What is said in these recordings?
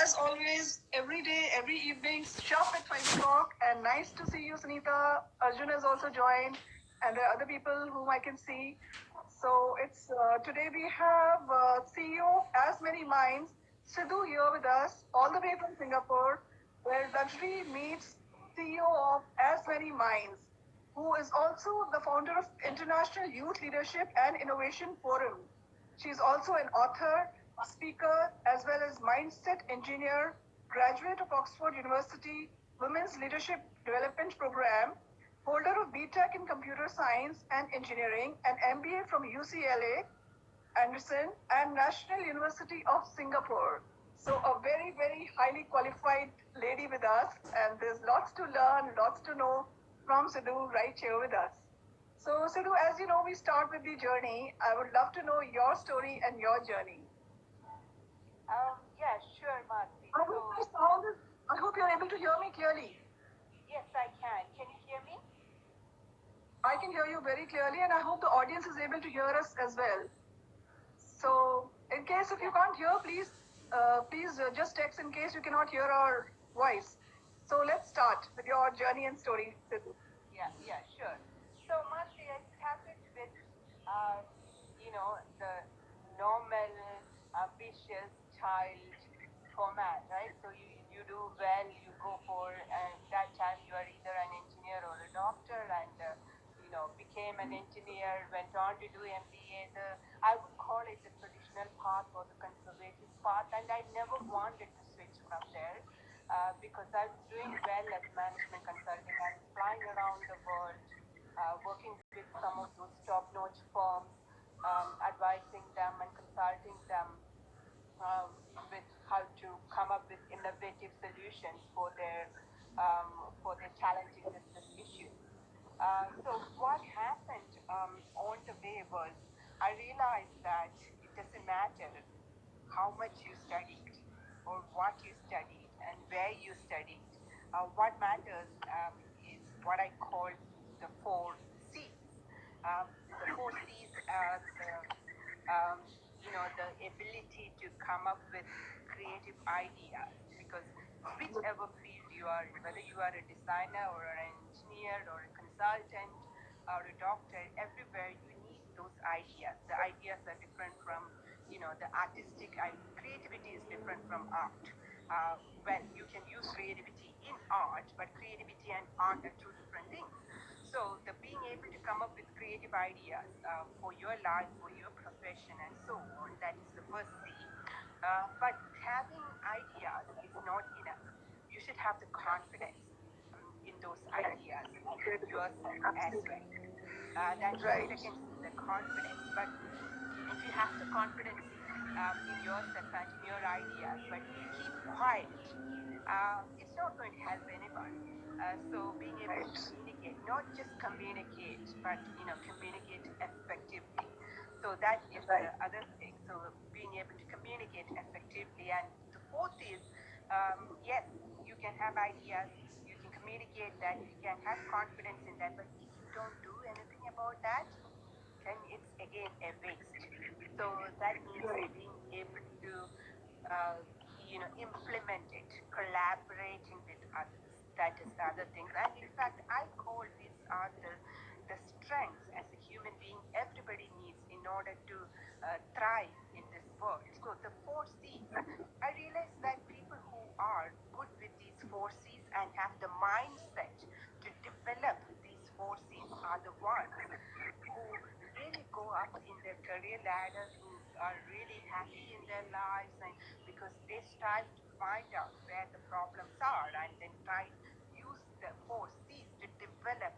as always, every day, every evening, sharp at 5 o'clock. And nice to see you, Sunita. Arjun has also joined, and there are other people whom I can see. So it's today we have CEO As Many Minds, Sidhu here with us, all the way from Singapore, where luxury meets CEO of As Many Minds, who is also the founder of International Youth Leadership and Innovation Forum. She's also an author, speaker, as well as mindset engineer, graduate of Oxford University Women's Leadership Development Program, holder of BTech in Computer Science and Engineering, and MBA from UCLA, Anderson, and National University of Singapore. So a very, very highly qualified lady with us, and there's lots to learn, lots to know from Sidhu right here with us. So Sidhu, as you know, we start with the journey. I would love to know your story and your journey. Yeah, sure, Marcy. I hope you're able to hear me clearly. Yes, I can. Can you hear me? I can hear you very clearly, and I hope the audience is able to hear us as well. So, in case if you can't hear, please just text in case you cannot hear our voice. So let's start with your journey and story, Sidhu. Yeah, sure. So, Marcy, I started with, the normal, ambitious child format, right? So you do well, you go for, and that time you are either an engineer or a doctor, and became an engineer, went on to do MBA. I would call it the traditional path or the conservative path, and I never wanted to switch from there because I was doing well as management consulting. I was flying around the world, working with some of those top-notch firms, advising them and consulting them with how to come up with innovative solutions for their challenging business issues. So what happened on the way was I realized that it doesn't matter how much you studied or what you studied and where you studied. What matters is what I call the four C's. The four C's are the ability to come up with creative ideas, because whichever field you are in, whether you are a designer or an engineer or a consultant or a doctor, everywhere you need those ideas. The ideas are different from, the artistic, creativity is different from art. Well, you can use creativity in art, but creativity and art are two different things. So the being able to come up with creative ideas for your life, for your profession, and so on, that is the first C. But having ideas is not enough. You should have the confidence in those ideas, in yourself as well. That's Right. the second C, the confidence. But if you have the confidence in yourself and in your ideas, but you keep quiet, it's not going to help anyone. So being able to communicate, not just communicate, but communicate effectively. So that is the other thing. So being able to communicate effectively. And the fourth is, yes, you can have ideas, you can communicate that, you can have confidence in that, but if you don't do anything about that, then it's again a waste. So that means being able to implement it, collaborating with others. That is the other thing. And in fact, I call these are the strengths as a human being everybody needs in order to thrive in this world. So the four C's, I realize that people who are good with these four C's and have the mindset to develop these four C's are the ones who really go up in their career ladder, who are really happy in their lives, and because they strive to find out where the problems are and then try to use the four C's to develop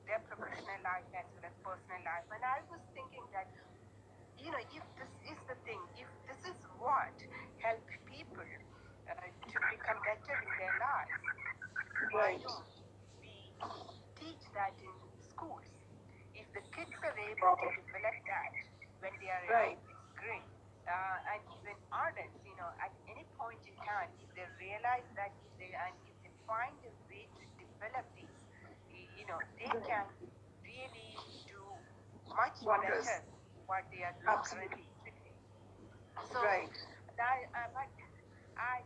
their professional life as well as personal life. And I was thinking that, if this is the thing, if this is what helps people to become better in their lives, why don't we teach that in schools? If the kids are able to develop that when they are young, it's great. And even adults, at any point in time, if they realize that, if they find a way to develop these, they can really do much better what they are doing currently today. So but I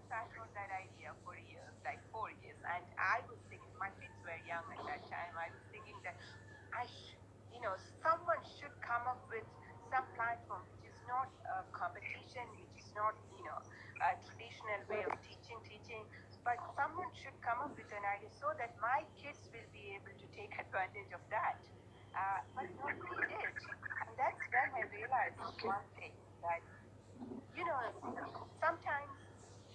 so that my kids will be able to take advantage of that. But nobody did. And that's when I realized one thing, that, sometimes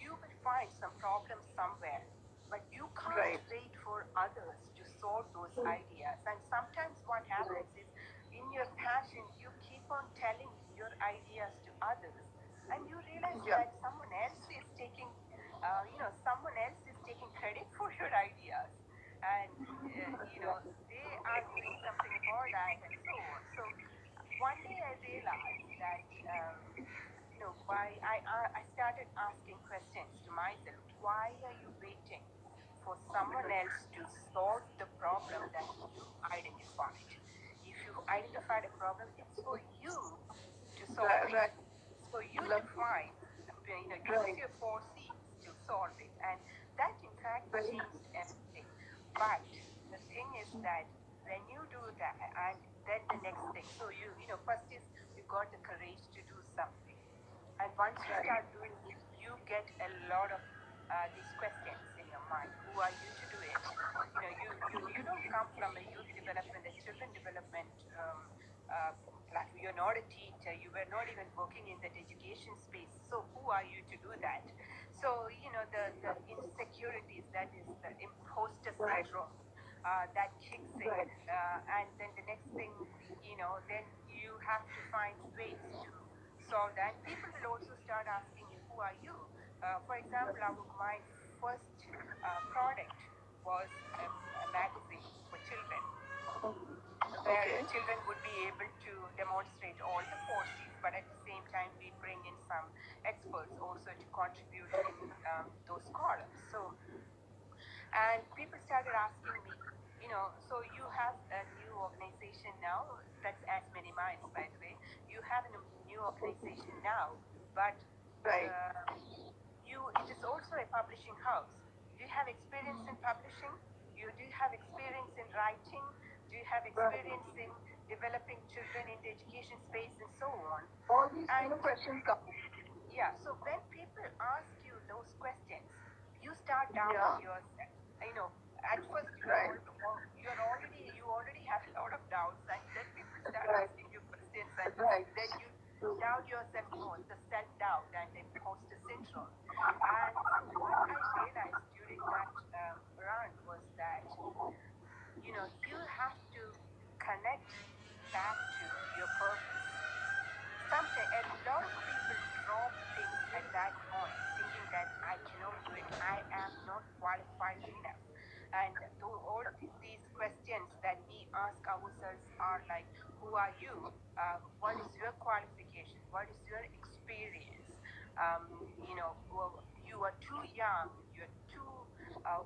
you will find some problem somewhere, but you can't wait for others to solve those ideas. And sometimes what happens is, in your passion, you keep on telling your ideas to others, and you realize that someone else is taking credit for your ideas, and they are doing something for that, and so on. So one day I realized that. Why I started asking questions to myself. Why are you waiting for someone else to solve the problem that you identified? If you identified a problem, it's for you to solve it. It's for you to find, use your foresees to solve it. And that, in fact, changed everything. But the thing is that when you do that, and then the next thing, so first is you got the courage to do something. And once you start doing it, you get a lot of these questions in your mind. Who are you to do it? You don't come from a youth development, a children development platform. You're not a teacher. You were not even working in that education space. So who are you to do that? So the insecurities, that is the imposter syndrome, that kicks in, and then the next thing, then you have to find ways to solve that. People will also start asking you, who are you? For example, my first product was a magazine for children, where children would be able to demonstrate all the forces, but at the same time we bring in some experts also to contribute in those columns. So, and people started asking me, so you have a new organization now, that's as many minds, by the way. You have a new organization now, but it is also a publishing house. Do you have experience in publishing? Do you have experience in writing? Do you have experience in developing children in the education space, and so on? All these questions come. Yeah, so when people ask you those questions, you start doubting yourself. At first you already have a lot of doubts, and then people start asking you questions, and then you doubt yourself more, the self-doubt and the imposter syndrome. And so what I realized during that run was that, you have to connect back to your purpose. Sometimes a lot of people drop things at that point, thinking that I cannot do it, I am not qualified enough. And all these questions that we ask ourselves are like, who are you? What is your qualification? What is your experience? You are too young, you're too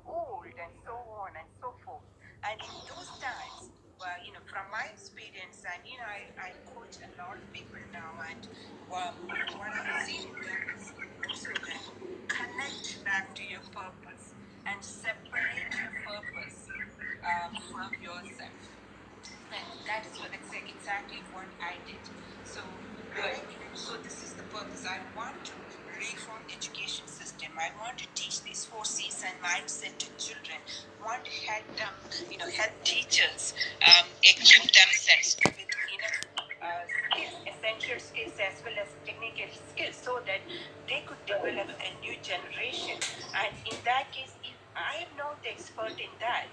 old, and so on and so forth. And in those times, from my experience, and I coach a lot of people now, and what I've seen in them is also that connect back to your purpose and separate your purpose from yourself. And that is exactly what I did. So this is the purpose. I want to reform the education system. I want to teach these 4Cs and mindset to children. I want to help them, help teachers equip themselves with skills, essential skills as well as technical skills, so that they could develop a new generation. And in that case, if I am not the expert in that,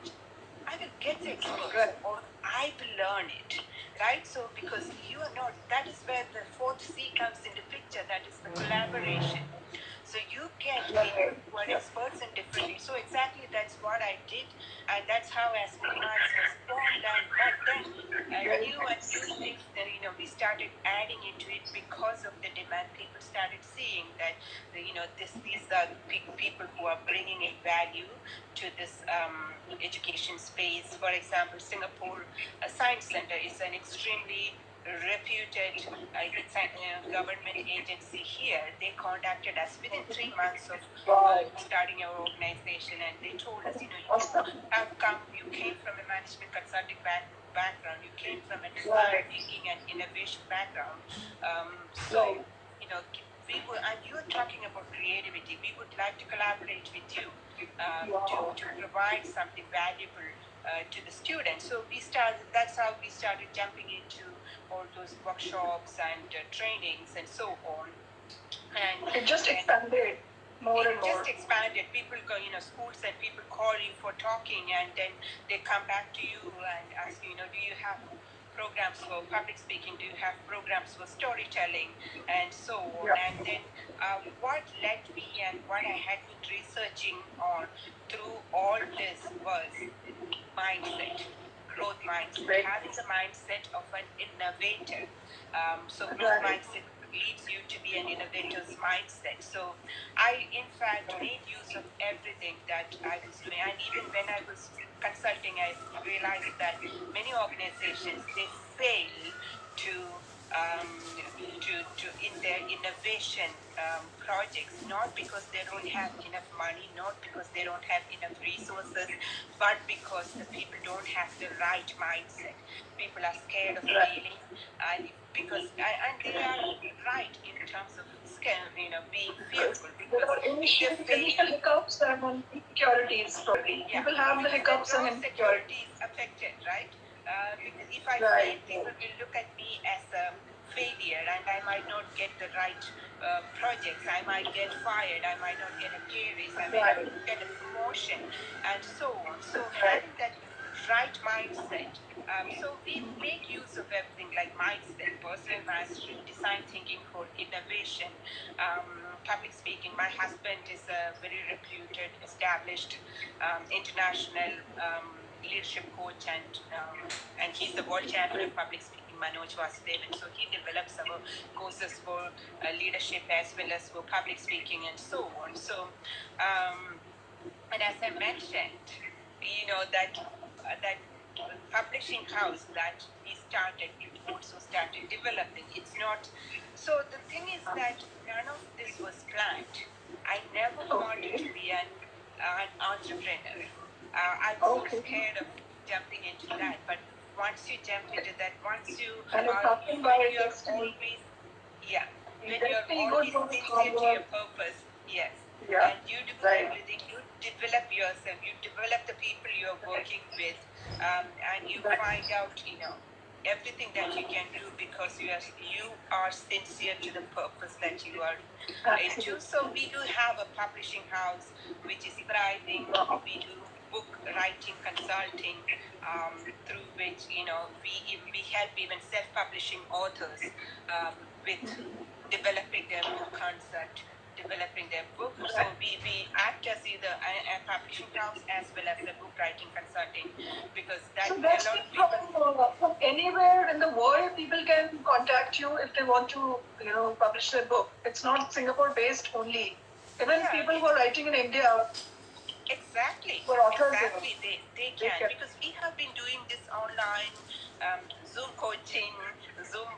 I will get the expert, or I will learn it, right? So because you are not, that is where the fourth C comes into picture, that is the collaboration. So you get people who are experts in different. So exactly that's what I did, and that's how As Many Minds was formed. And but then new things, we started adding into it because of the demand. People started seeing that these are people who are bringing a value to this education space. For example, Singapore Science Center is an extremely reputed government agency here. They contacted us within 3 months of starting our organization, and they told us, you have come, you came from a management consulting background, you came from a design thinking and innovation background. So, we would, and you're talking about creativity, we would like to collaborate with you to provide something valuable to the students. So that's how we started jumping into all those workshops and trainings and so on. And it just expanded more and more. Just expanded. People go, schools and people call you for talking, and then they come back to you and ask you, do you have programs for public speaking? Do you have programs for storytelling, and so on? Yeah. And then what led me and what I had been researching on through all this was mindset, growth mindset, Right. having the mindset of an innovator. So growth mindset leads you to be an innovator's mindset. So I, in fact, made use of everything that I was doing. And even when I was consulting, I realized that many organizations, they fail to in their innovation projects, not because they don't have enough money, not because they don't have enough resources, but because the people don't have the right mindset. People are scared of failing, and they are right in terms of being fearful, because initial hiccups and insecurities. Yeah, People have the hiccups and insecurities affected, right? Because if I fail, people will look at me as a failure, and I might not get the right projects. I might get fired. I might not get a pay raise. I might not get a promotion, and so on. So having that right mindset. So we make use of everything like mindset, personal mastery, design thinking for innovation, public speaking. My husband is a very reputed, established, international leadership coach, and he's the world champion of public speaking, Manoj Vasudevan. So he develops our courses for leadership as well as for public speaking and so on. So, and as I mentioned, that publishing house that we started, we also started developing. It's not. So the thing is that none of this was planned. I never wanted to be an entrepreneur. I was so scared of jumping into that, but once you jump into that, once you and you're always, yeah, when you're always sincere to your purpose, yes, and you do everything, you develop yourself, you develop the people you're working with, and you find out, everything that you can do because you are sincere to the purpose that you are into. So we do have a publishing house which is thriving. We do book writing consulting, through which we help even self-publishing authors with developing their book concept, developing their book. So we act as either a publishing house as well as a book writing consulting, because that so that's a lot of people from anywhere in the world people can contact you if they want to publish their book. It's not Singapore based only. Even people who are writing in India. Exactly. Exactly. They can, because we have been doing this online Zoom coaching, Zoom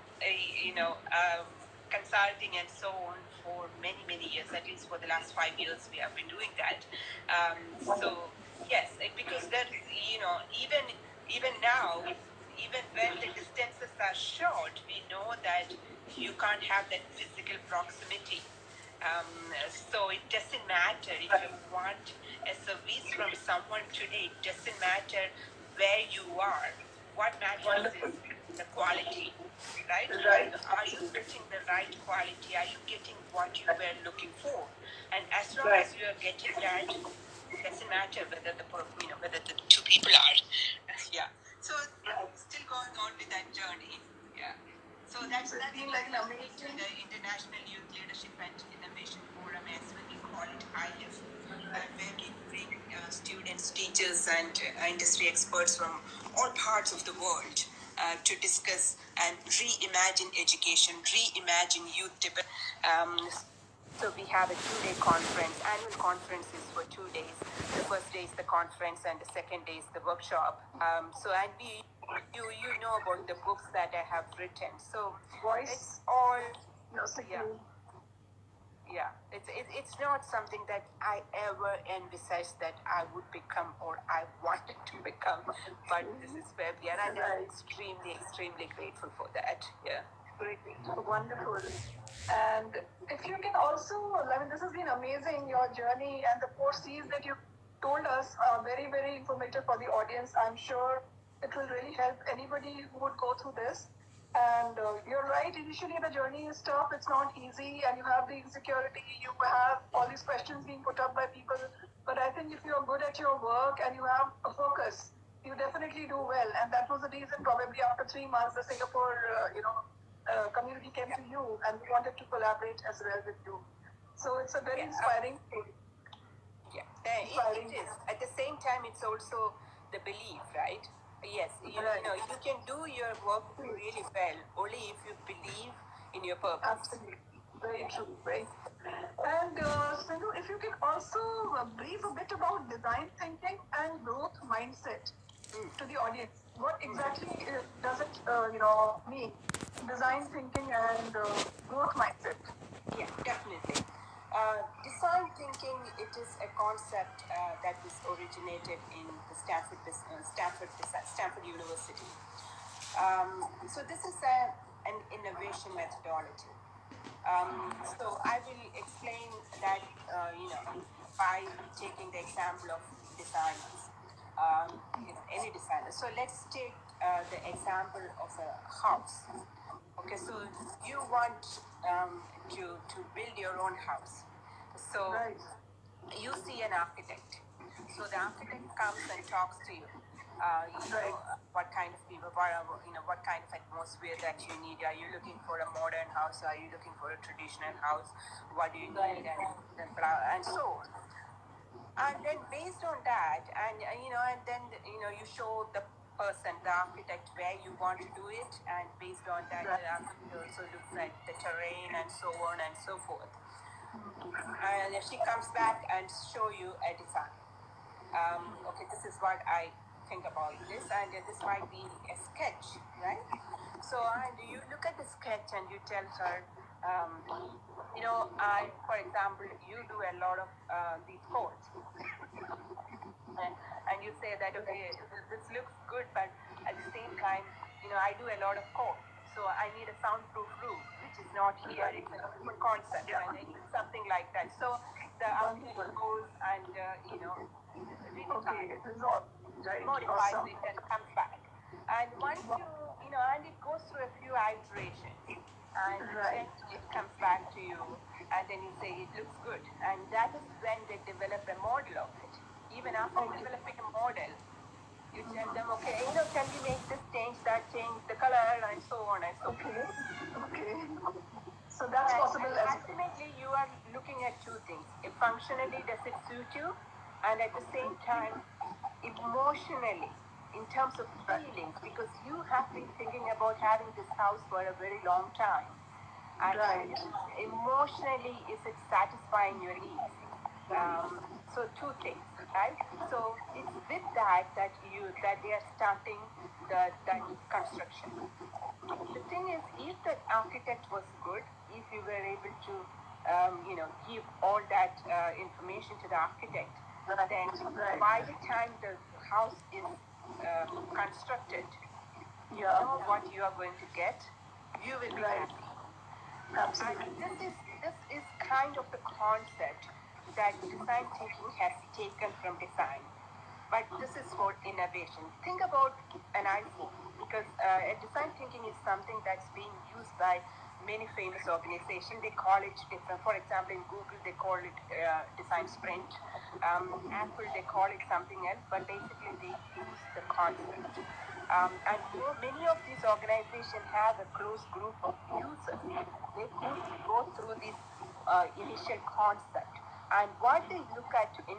consulting and so on for many years. At least for the last 5 years we have been doing that. So yes, because there is, even now, even when the distances are short, we know that you can't have that physical proximity. So it doesn't matter if you want a service from someone today. It doesn't matter where you are. What matters is the quality, right? Are you getting the right quality? Are you getting what you were looking for? And as long as you are getting that, it doesn't matter whether whether the two people are. Yeah. So still going on with that journey. Yeah. So that's been like an amazing the International Youth Leadership and Innovation Forum, as we call it, ILIF, where we bring students, teachers, and industry experts from all parts of the world to discuss and reimagine education, reimagine youth development. So we have a 2-day conference. Annual conference is for 2 days. The first day is the conference, and the second day is the workshop. And you know about the books that I have written. So it's all it's not something that I ever envisaged that I would become or I wanted to become, but this is where we are, and I'm extremely grateful for that. Yeah. Great, wonderful. And if you can also, I mean, this has been amazing, your journey and the 4 C's that you told us are very, very informative for the audience. I'm sure it will really help anybody who would go through this. And you're right, initially the journey is tough, it's not easy, and you have the insecurity, you have all these questions being put up by people. But I think if you're good at your work and you have a focus, you definitely do well. And that was the reason, probably after 3 months, the Singapore, community came to you and we wanted to collaborate as well with you. So it's a very inspiring story. Yeah, it is. At the same time, it's also the belief, right? Yes, you know, you can do your work really well only if you believe in your purpose. Absolutely. Very true. Very. And Sindu, if you can also brief a bit about design thinking and growth mindset to the audience. What exactly does it, mean? Design thinking and growth mindset. Yeah, definitely. Design thinking, it is a concept that was originated in the Stanford University. So this is an innovation methodology. So I will explain that, by taking the example of designers, any designer. So let's take the example of a house. Okay, so you want to build your own house. So you see an architect. So the architect comes and talks to you. What kind of people, what kind of atmosphere that you need. Are you looking for a modern house? Are you looking for a traditional house? What do you need? And so on. And then based on that, and then you show the person, the architect, where you want to do it, and based on that, the architect also looks at the terrain and so on and so forth. And she comes back and show you a design. Okay, this is what I think about this, and this might be a sketch, right? So, and you look at the sketch and you tell her, for example, you do a lot of these codes, and you say that, okay, this looks good, but at the same time, I do a lot of code, so I need a soundproof room, which is not here. It's a different concept, and I need something like that. So the architect goes and modifies it and comes back. And once and it goes through a few iterations, and then it comes back to you, and then you say it looks good. And that is when they develop a model of it. Even after developing a model, you tell them, okay, can we make this change, that change, the color, and so on and so forth. Okay. So that's possible. And ultimately, you are looking at two things. Functionally, does it suit you? And at the same time, emotionally, in terms of feelings, because you have been thinking about having this house for a very long time. And emotionally, is it satisfying your needs? So two things, right? So it's with that they are starting that construction. The thing is, if the architect was good, if you were able to, give all that information to the architect, then by the time the house is constructed, you know what you are going to get. You will be happy. Absolutely. And this is kind of the concept that design thinking has taken from design. But this is for innovation. Think about an iPhone, because design thinking is something that's being used by many famous organizations. They call it different. For example, in Google, they call it design sprint. Apple, they call it something else, but basically they use the concept. And many of these organizations have a close group of users. They could go through this initial concept. And what they look at in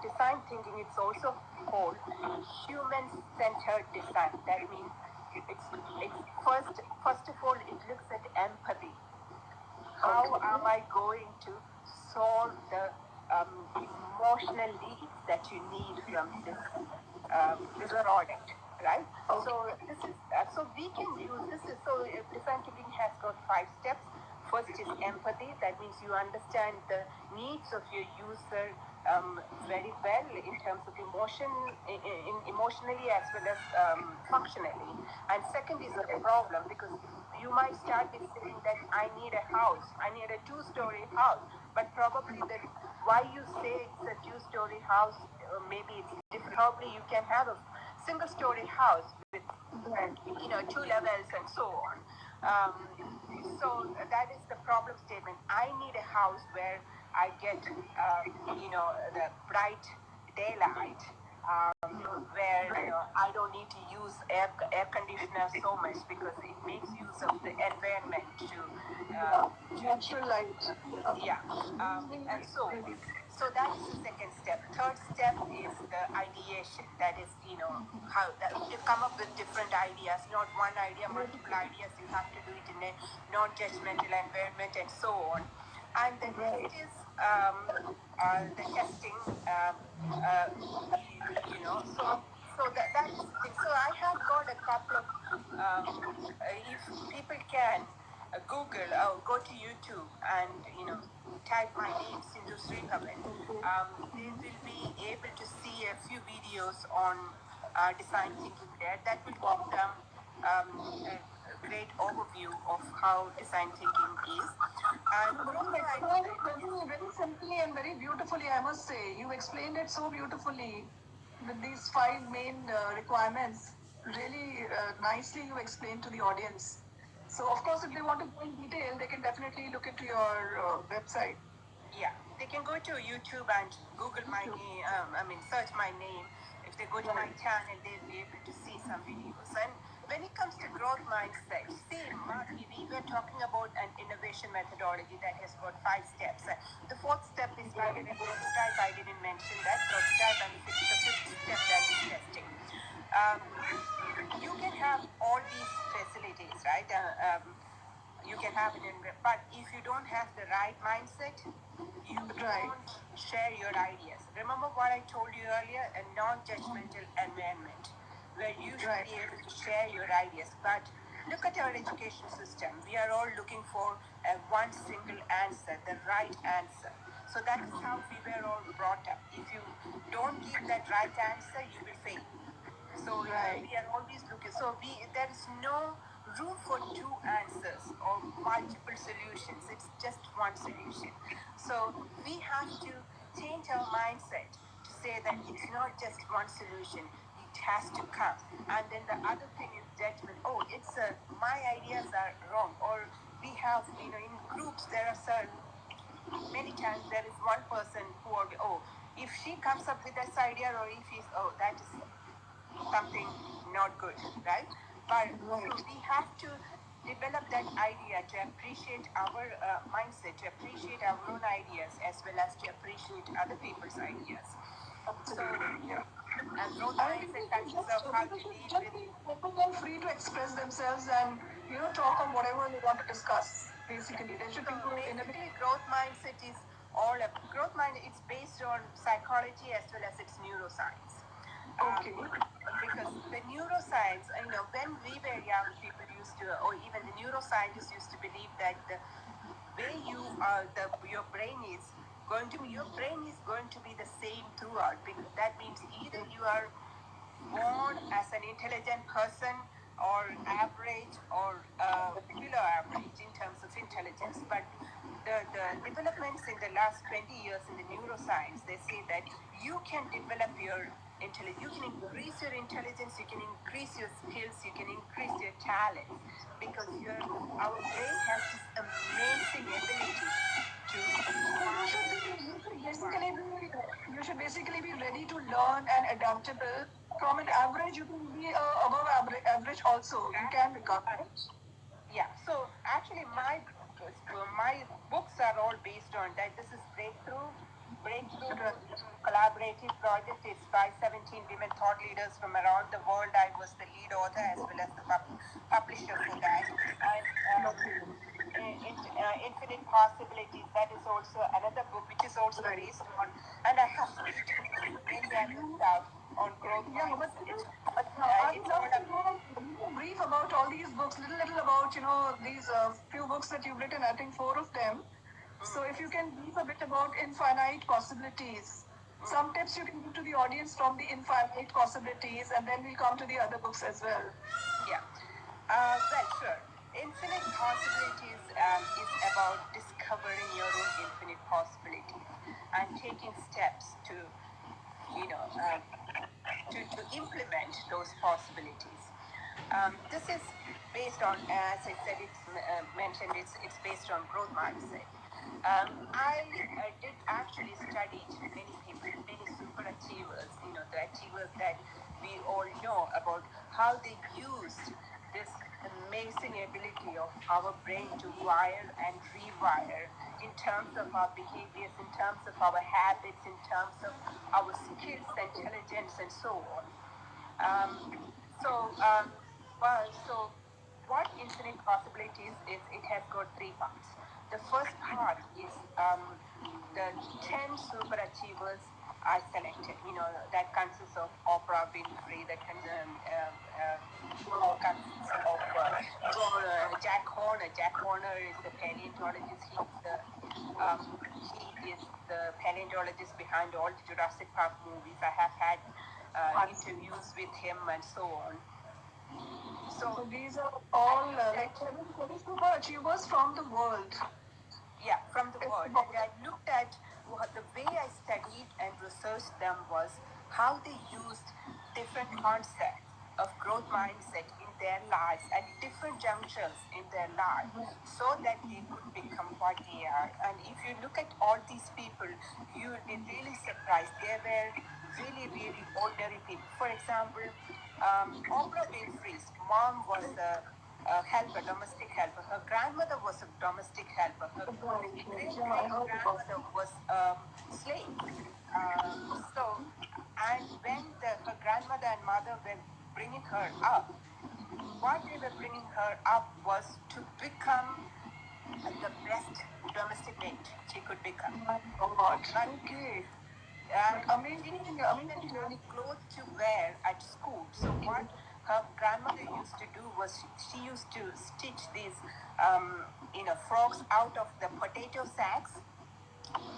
design thinking, it's also called human-centered design. That means it's first of all, it looks at empathy. How am I going to solve the emotional needs that you need from this product, right? So this is so we can use this. Design thinking has got 5 steps. First is empathy. That means you understand the needs of your user very well in terms of emotionally as well as functionally. And second is a problem, because you might start with saying that I need a house, I need a two-story house, but probably that why you say it's a two-story house, maybe it's different. Probably you can have a single-story house with two levels and so on. Um, so that is the problem statement. I need a house where I get the bright daylight, where I don't need to use air conditioner so much because it makes use of the environment to natural light. yeah, and so on. So that is the second step. Third step is the ideation. That is, how you come up with different ideas, not one idea, multiple ideas. You have to do it in a non-judgmental environment and so on. And the next is the testing. That is the thing. So I have got a couple of, if people can Google or go to YouTube and type my name Sindu Sreebhavan, they will be able to see a few videos on design thinking there. That will give them a great overview of how design thinking is. And very simply and very beautifully, I must say. You explained it so beautifully with these 5 main requirements. Really nicely you explained to the audience. So, of course, if they want to go in detail, they can definitely look into your website. Yeah, they can go to YouTube and Google my name, search my name. If they go to my channel, they'll be able to see some videos. And when it comes to growth mindset, see, Madhvi, we were talking about an innovation methodology that has got 5 steps. The fourth step is targeted prototype. I didn't mention that prototype, and it's the fifth step that is testing. You can have all these facilities, right? You can have it but if you don't have the right mindset, you don't share your ideas. Remember what I told you earlier, a non-judgmental environment where you should be able to share your ideas. But look at our education system. We are all looking for one single answer, the right answer. So that is how we were all brought up. If you don't give that right answer, you will fail. So we are always looking. So there is no room for 2 answers or multiple solutions. It's just one solution. So we have to change our mindset to say that it's not just one solution. It has to come. And then the other thing is judgment. Oh, it's my ideas are wrong. Or we have, in groups there are certain. Many times there is one person who will be, if she comes up with this idea, or if he's, that is something not good, right? But so we have to develop that idea to appreciate our mindset, to appreciate our own ideas, as well as to appreciate other people's ideas. So, growth mindset consists of how to deal just be open and free to express themselves and talk on whatever they want to discuss. Basically, there should be basically growth mindset is all growth mind. It's based on psychology as well as its neuroscience. Okay. Because the neuroscience, when we were young, people used to, or even the neuroscientists used to believe that the way your brain is going to be the same throughout. Because that means either you are born as an intelligent person, or average, or below average in terms of intelligence. But the developments in the last 20 years in the neuroscience, they say that you can develop your intelligence, you can increase your intelligence, you can increase your skills, you can increase your talent, because our brain has this amazing ability to you should basically be ready to learn and adaptable. From an average, you can be above average also. You can become. Yeah. So actually, my books are all based on that. This is breakthrough collaborative project. It's by 17 women thought leaders from around the world. I was the lead author as well as the publisher for that. And Infinite Possibilities, that is also another book which is also based on, and I have written many other stuff on growth mindset. I'd love to know brief about all these books, little about these few books that you've written. I think 4 of them. So if you can brief a bit about Infinite Possibilities, some tips you can give to the audience from the Infinite Possibilities, and then we'll come to the other books as well. Yeah. Well, sure. Infinite possibilities is about discovering your own infinite possibilities and taking steps to, you know, to implement those possibilities. This is based on, as I said, it's mentioned, it's based on growth mindset. I did actually study many people, many super achievers, the achievers that we all know about how they used this amazing ability of our brain to wire and rewire in terms of our behaviors, in terms of our habits, in terms of our skills, intelligence, and so on. So, so what infinite possibilities is, it has got three parts. The first part is the 10 super achievers I selected. That consists of Oprah Winfrey, that consists of Jack Horner. Jack Horner is the paleontologist. He is the paleontologist behind all the Jurassic Park movies. I have had interviews with him and so on. So these are all like super achievers from the world. Yeah, from the world. And I looked at the way I studied and researched them was how they used different concepts of growth mindset in their lives at different junctures in their life so that they could become what they are. And if you look at all these people, you will be really surprised. They were really, really ordinary people. For example, Oprah Winfrey's mom was a helper, domestic helper. Her grandmother was a domestic helper. Her great-great-grandmother was a slave. And when her grandmother and mother were bringing her up, what they were bringing her up was to become the best domestic mate she could become. Okay. Amazing clothes to wear at school. So what her grandmother used to do was she used to stitch these frogs out of the potato sacks,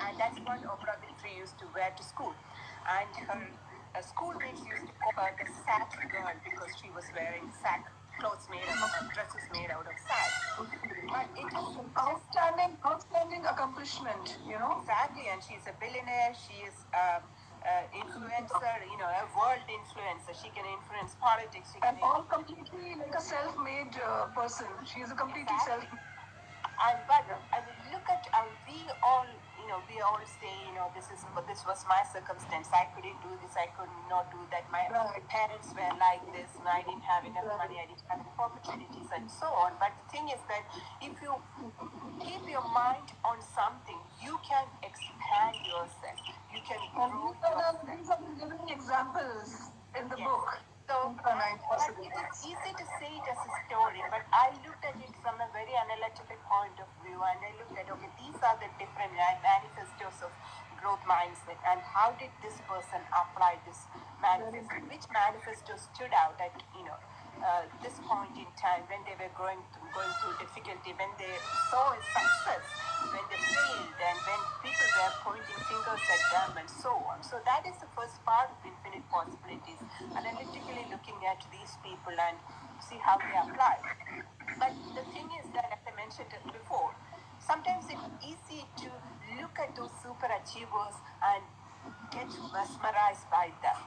and that's what Oprah Winfrey used to wear to school. And her schoolmates used to call her the sack girl because she was wearing sack clothes dresses made out of sack. But it is outstanding accomplishment, Exactly, and she's a billionaire. She is influencer, a world influencer. She can influence politics. And all completely like a self-made person. She is a completely self-made. But look at we all say, this was my circumstance. I couldn't do this. I could not do that. My parents were like this, and I didn't have enough money. I didn't have enough opportunities, and so on. But the thing is that if you keep your mind on something, you can expand yourself. You can grow yourself. These are the living examples in the book. So it is easy to say it as a story, but I looked at it from a very analytical point of view, and I looked at, okay, these are the different manifestos of growth mindset, and how did this person apply this manifesto? Which manifesto stood out at this point in time when they were going through difficulty, when they saw a success, when they failed, and when people were pointing fingers at them, and so on. So that is the first part of infinite possibilities, analytically looking at these people and see how they apply. But the thing is that, as I mentioned before, sometimes it's easy to look at those super achievers and get mesmerized by them,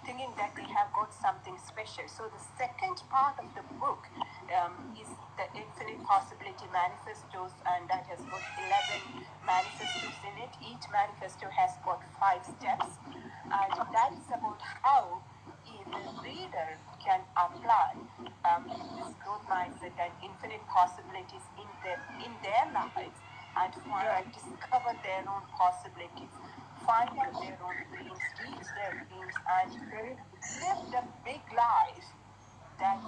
thinking that they have got something special. So the second part of the book is the Infinite Possibility Manifestos, and that has got 11 manifestos in it. Each manifesto has got 5 steps, and that is about how the reader can apply this growth mindset and infinite possibilities in their lives, and discover their own possibilities, find out their own dreams, reach their dreams, and live the big life that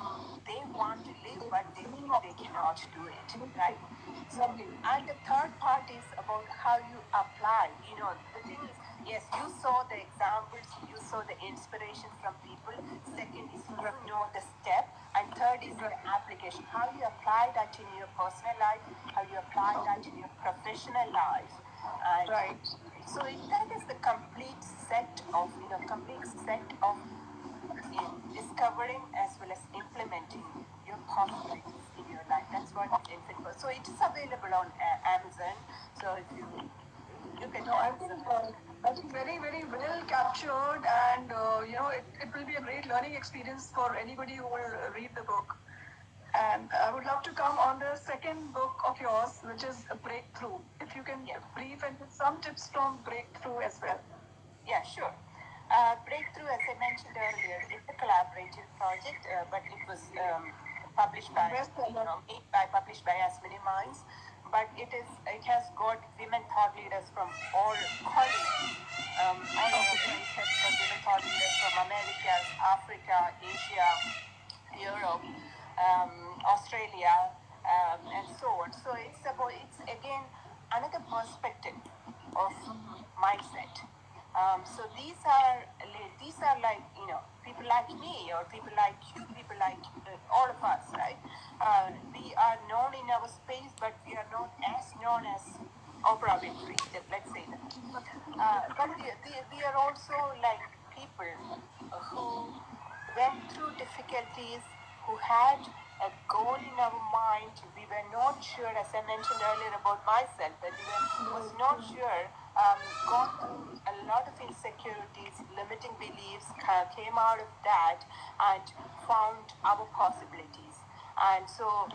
they want to live, but they feel they cannot do it, right? So, and the third part is about how you apply. The thing is, yes, you saw the examples, you saw the inspiration from people. Second is you know the step, and third is the application. How you apply that in your personal life, how you apply that in your professional life. And so that is the complete set of discovering as well as implementing your possibilities in your life. That's what learning experience for anybody who will read the book. And I would love to come on the second book of yours, which is a Breakthrough. If you can brief and give some tips from Breakthrough as well. Yeah, sure. Breakthrough, as I mentioned earlier, is a collaborative project, but it was published by, published by as many minds. But it has got women thought leaders from all continents. All over. It has got women thought leaders from Americas, Africa, Asia, Europe, Australia, and so on. So it's again another perspective of mindset. So these are like people like me or people like you, people like all of us, right? We are known in our space, but we are not as known as Oprah Winfrey. Let's say that. But we are also like people who went through difficulties, who had a goal in our mind. We were not sure, as I mentioned earlier about myself, that was not sure, gone through a lot of insecurities, limiting beliefs, came out of that and found our possibilities. And so,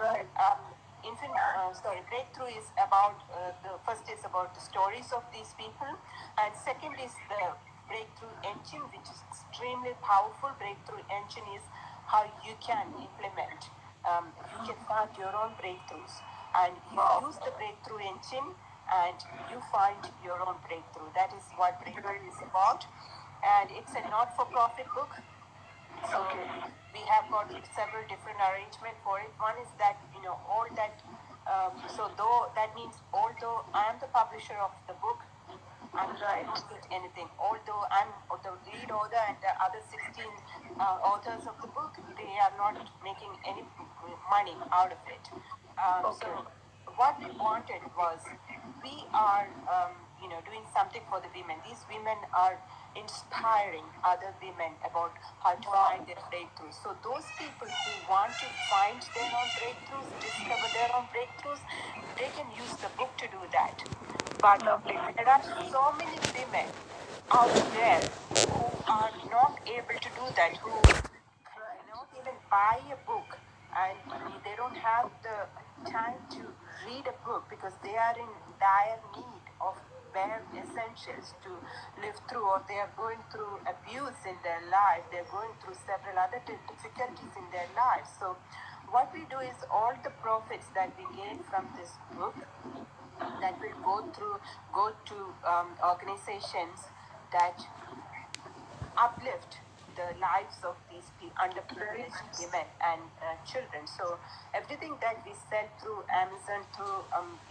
Breakthrough is about the first is about the stories of these people, and second is the Breakthrough engine, which is extremely powerful. Breakthrough engine is how you can implement, you can find your own breakthroughs, and you use the Breakthrough engine, and you find your own breakthrough. That is what Breakthrough is about, and it's a not-for-profit book. So we have got several different arrangements for it. One is that all that. That means although I am the publisher of the book, I don't get anything. Although I'm the lead author and the other 16 authors of the book, they are not making any money out of it. So what we wanted was we are doing something for the women. These women are inspiring other women about how to find their breakthroughs. So those people who want to find their own breakthroughs, discover their own breakthroughs, they can use the book to do that. But there are so many women out there who are not able to do that, who cannot even buy a book, and they don't have the time to read a book because they are in dire need of bare essentials to live through, or they are going through abuse in their life, they're going through several other difficulties in their lives. So what we do is all the profits that we gain from this book, that will go to organizations that uplift the lives of these underprivileged women and children. So everything that we sell through Amazon, through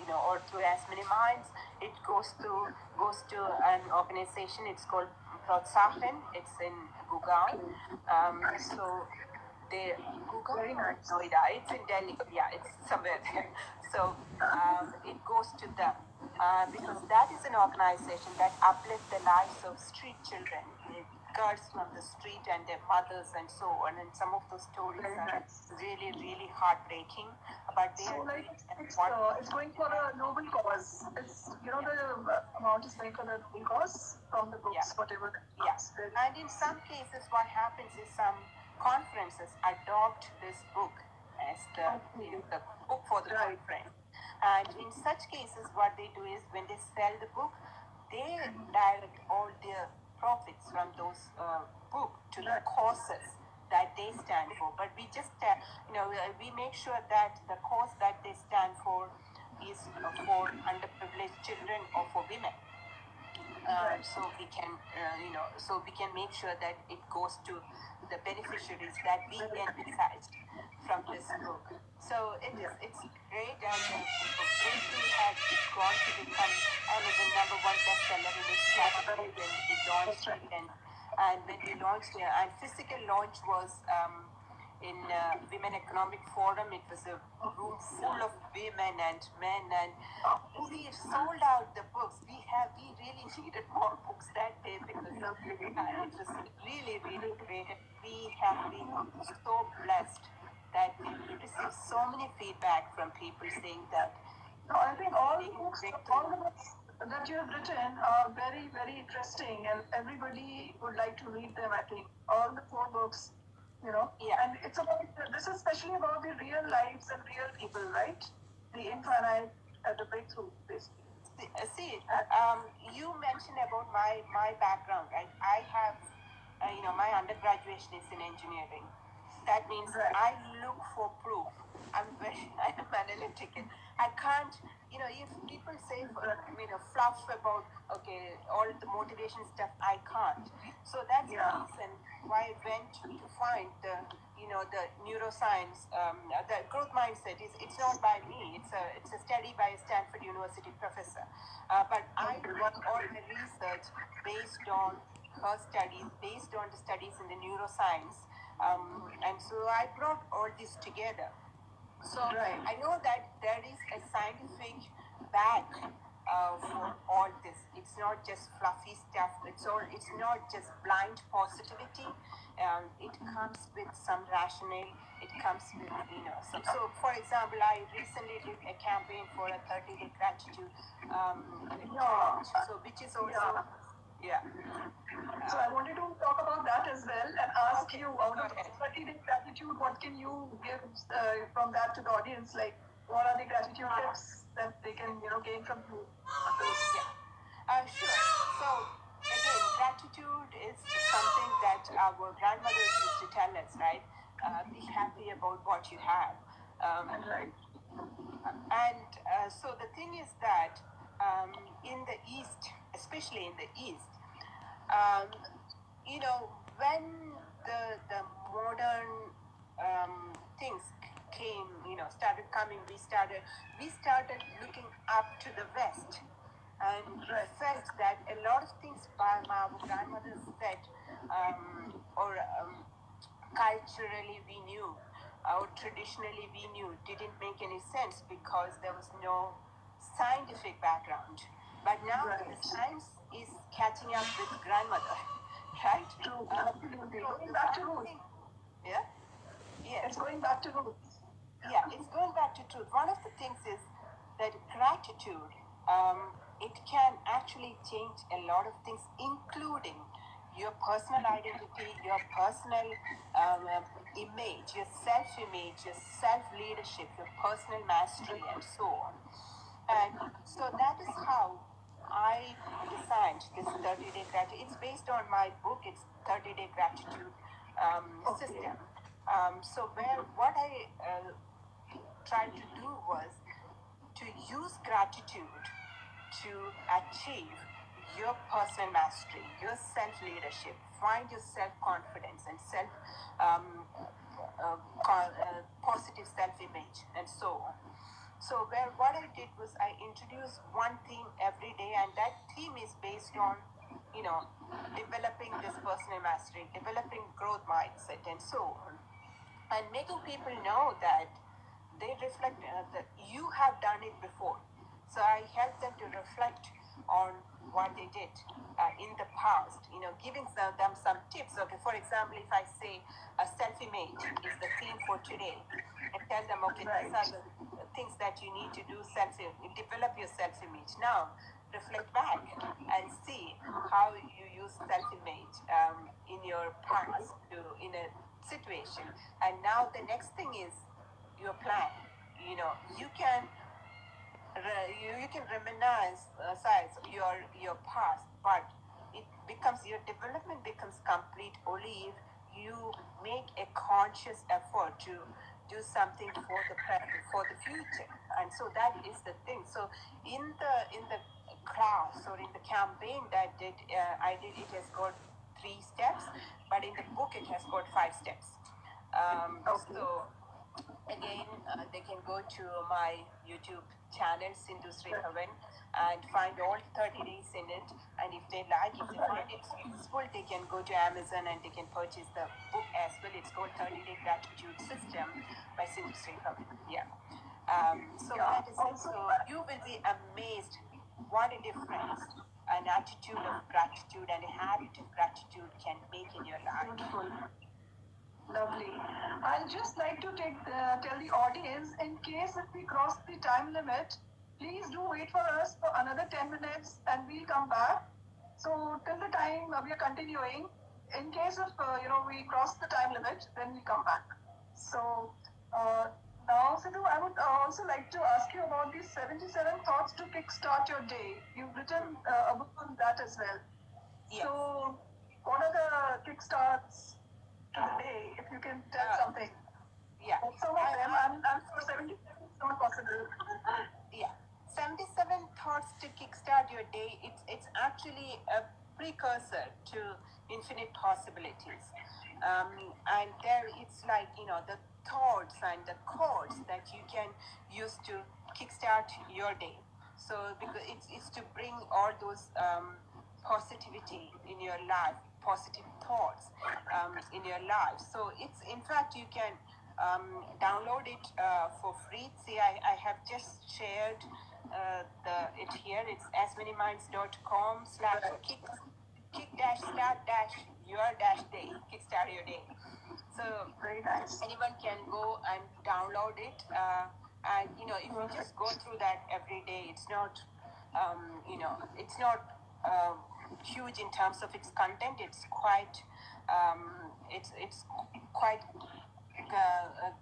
or through As Many Minds, it goes to an organization. It's called Protsahan. It's in Gugaon. So they Gugaon, Noida. It's in Delhi. Yeah, it's somewhere there. So it goes to them. Because that is an organization that uplifts the lives of street children, girls from the street and their mothers and so on. And some of those stories are really, really heartbreaking. But they are it's going for a noble cause. It's the amount is going for the noble cause from the books, whatever. Yes, and in some cases, what happens is some conferences adopt this book as the book for the conference. And in such cases, what they do is when they sell the book, they direct all their profits from those book to the causes that they stand for. But we just, we make sure that the cause that they stand for is for underprivileged children or for women. So we can, so we can make sure that it goes to the beneficiaries that we envisaged from this book. So it's great, and Breakthrough has gone to become Amazon #1 bestseller in its category when we launched it, and when we launched it, and physical launch was in Women Economic Forum. It was a room full of women and men, and we sold out the books. We really needed more books that day because it was really, really great. We have been so blessed that we received so many feedback from people saying that. No, I think all the books that you have written are very, very interesting, and everybody would like to read them. I think all the 4 books Yeah. And it's about, this is especially about the real lives and real people, right? The infinite, the breakthrough, basically. See, you mentioned about my background, right? I have, my undergraduation is in engineering. That means Right. I look for proof. I am analytical. I can't, if people say, fluff about, okay, all the motivation stuff, I can't. So that's the reason why I went to find the neuroscience, the growth mindset. It's not by me. It's a study by a Stanford University professor. But I work all my research based on her studies, based on the studies in the neuroscience. And so I brought all this together. So I know that there is a scientific back for all this. It's not just fluffy stuff. It's not just blind positivity. It comes with some rationale. It comes with some. So for example, I recently did a campaign for a 30-day gratitude challenge. So which is also yeah. So I wanted to talk about that as well and ask you, out of 30-day gratitude, what can you give from that to the audience? Like, what are the gratitude tips that they can, gain from you? Sure. So again, gratitude is something that our grandmothers used to tell us, right? Be happy about what you have. Right. And so the thing is that in the East, especially in the East, um, when the modern things came, started coming, we started looking up to the West, and felt that a lot of things by our grandmothers said, or culturally we knew, or traditionally we knew, didn't make any sense because there was no scientific background. But now the science is catching up with grandmother, right? Going back to roots. Yeah? Yeah. It's going back to roots. Yeah, it's going back to truth. One of the things is that gratitude, it can actually change a lot of things, including your personal identity, your personal image, your self-image, your self-leadership, your personal mastery, and so on. And so that is how I designed this 30-day gratitude. It's based on my book. It's 30-day gratitude system. So what I tried to do was to use gratitude to achieve your personal mastery, your self-leadership, find your self-confidence and positive self-image, and so on. So what I did was I introduced one theme every day, and that theme is based on, developing this personal mastery, developing growth mindset, and so on, and making people know that they reflect that you have done it before. So I help them to reflect on what they did in the past, giving them some tips. Okay, for example, if I say a self-image is the theme for today, and tell them, okay, these are the things that you need to do, develop your self-image. Now, reflect back and see how you use self-image in your past in a situation. And now the next thing is your plan. You can you can reminisce your past, but it becomes your development becomes complete only if you make a conscious effort to do something for the present, for the future. And so that is the thing. So in the class or in the campaign that I did, it has got 3 steps, but in the book it has got 5 steps. So again, they can go to my YouTube channel, Sindu Sreebhavan, and find all 30 days in it. And if they find it useful, they can go to Amazon and they can purchase the book as well. It's called 30-Day Gratitude System by Sindu Sreebhavan. Yeah. So that is it. So you will be amazed what a difference an attitude of gratitude and a habit of gratitude can make in your life. Beautiful. Lovely. I'll just like to tell the audience, in case if we cross the time limit, please do wait for us for another 10 minutes and we'll come back. So till the time we are continuing, in case of we cross the time limit, then we come back. So now, Sidhu, I would also like to ask you about these 77 thoughts to kickstart your day. You've written a book on that as well. Yes. So, what are the kickstarts to the day? If you can tell something. Yeah. Some of them, I'm sure 77 is not possible. Yeah. 77 thoughts to kickstart your day. It's actually a precursor to infinite possibilities. And there it's like, the thoughts and the chords that you can use to kickstart your day. So because it's to bring all those positivity in your life, positive thoughts in your life. So it's, in fact, you can download it for free. See, I have just shared it here. It's asmanyminds.com/kick-start-your-day, kickstart your day. So Very nice. anyone can go and download it. And if you just go through that every day, it's not it's not huge in terms of its content. It's quite it's quite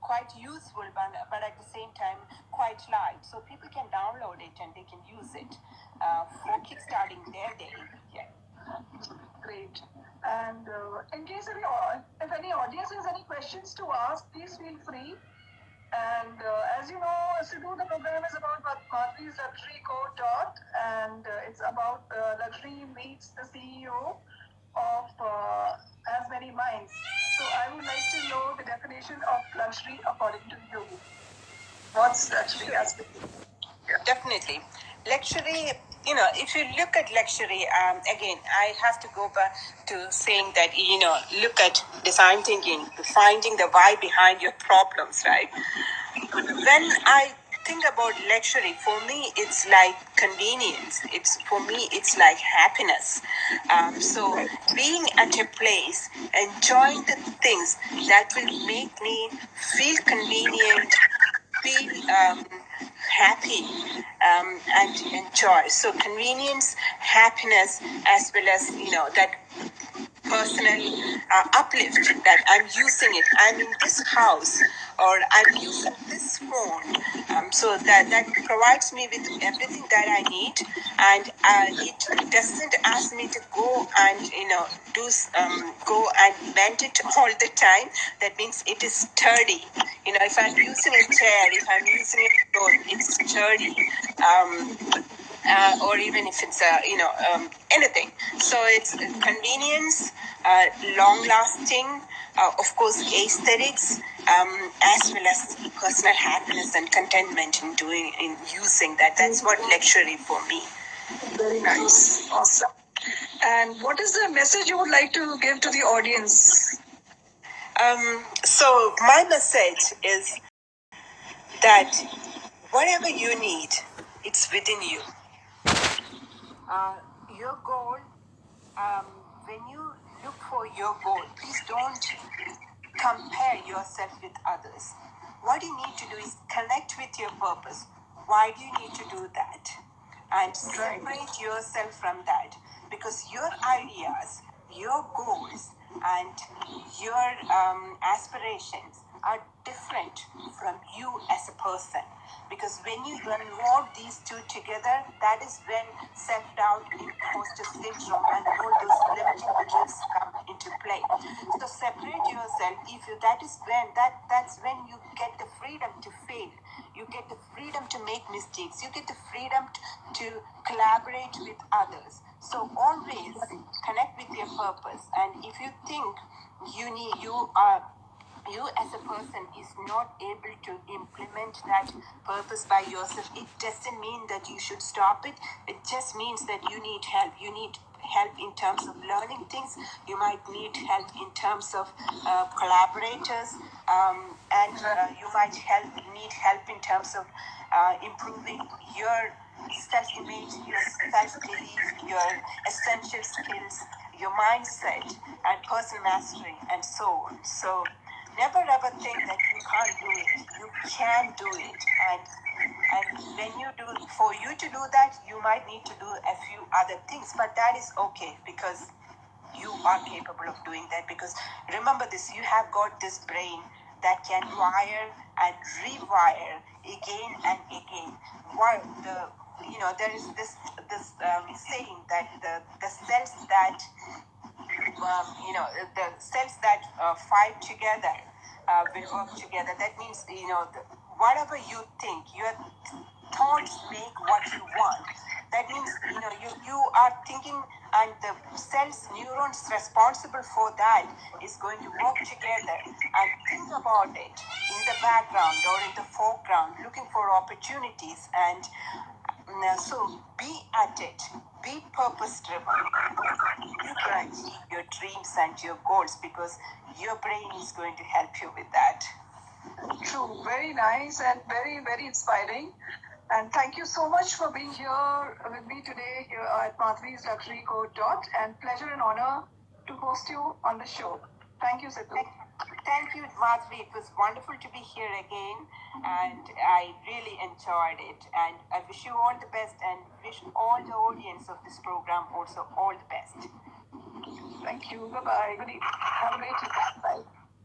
quite useful, but at the same time quite light. So people can download it and they can use it for kickstarting their day. Yeah. Great. And in case if any audience has any questions to ask, please feel free. And as you know, Sidhu, the program is about Madhuri's Luxury Code Dot, and it's about luxury meets the CEO of As Many Minds. So I would like to know the definition of luxury according to you. What's luxury as well? Definitely. Luxury, if you look at luxury, again, I have to go back to saying that, look at design thinking, finding the why behind your problems, right? When I think about luxury, for me, it's like convenience. For me, it's like happiness. So being at a place, enjoying the things that will make me feel convenient, feel happy, and enjoy. So convenience, happiness, as well as that personal uplift, that I'm using it. I'm in this house, or I'm using this phone. So that provides me with everything that I need, and it doesn't ask me to go and go and mend it all the time. That means it is sturdy. If I'm using a chair, if I'm using a floor, it's sturdy. Or even if it's anything. So it's convenience, long lasting, of course aesthetics, as well as personal happiness and contentment in using that. That's what luxury for me. Very nice. Awesome. And what is the message you would like to give to the audience? So my message is that whatever you need, it's within you. Your goal, when you look for your goal, please don't compare yourself with others. What you need to do is connect with your purpose. Why do you need to do that? And separate yourself from that, because your ideas, your goals, and your aspirations are different from you as a person. Because when you involve these two together, that is when self-doubt, imposter syndrome, and all those limiting beliefs come into play. So separate yourself. That's when you get the freedom to fail. You get the freedom to make mistakes. You get the freedom to collaborate with others. So always connect with your purpose. And if you think you as a person is not able to implement that purpose by yourself, it doesn't mean that you should stop it. It just means that you need help. You need help in terms of learning things. You might need help in terms of collaborators, and you might need help in terms of improving your self-image, your self-belief, your essential skills, your mindset, and personal mastery, and so on. So never ever think that you can't do it. You can do it. And when for you to do that, you might need to do a few other things, but that is okay, because you are capable of doing that, because remember this, you have got this brain that can wire and rewire again and again. While there is this saying that the cells that the cells that fight together will work together. That means, whatever you think, your thoughts make what you want. That means, you are thinking, and the cells, neurons responsible for that is going to work together and think about it in the background or in the foreground, looking for opportunities. And so be at it, be purpose driven, you can achieve your dreams and your goals, because your brain is going to help you with that. True, very nice and very, very inspiring. And thank you so much for being here with me today here at Madhvi's Luxury Code Dot. And pleasure and honor to host you on the show. Thank you, Sidhu. Thank you, Madhvi. It was wonderful to be here again, and I really enjoyed it. And I wish you all the best, and wish all the audience of this program also all the best. Thank you. Bye-bye. Good evening. Have a great evening. Bye.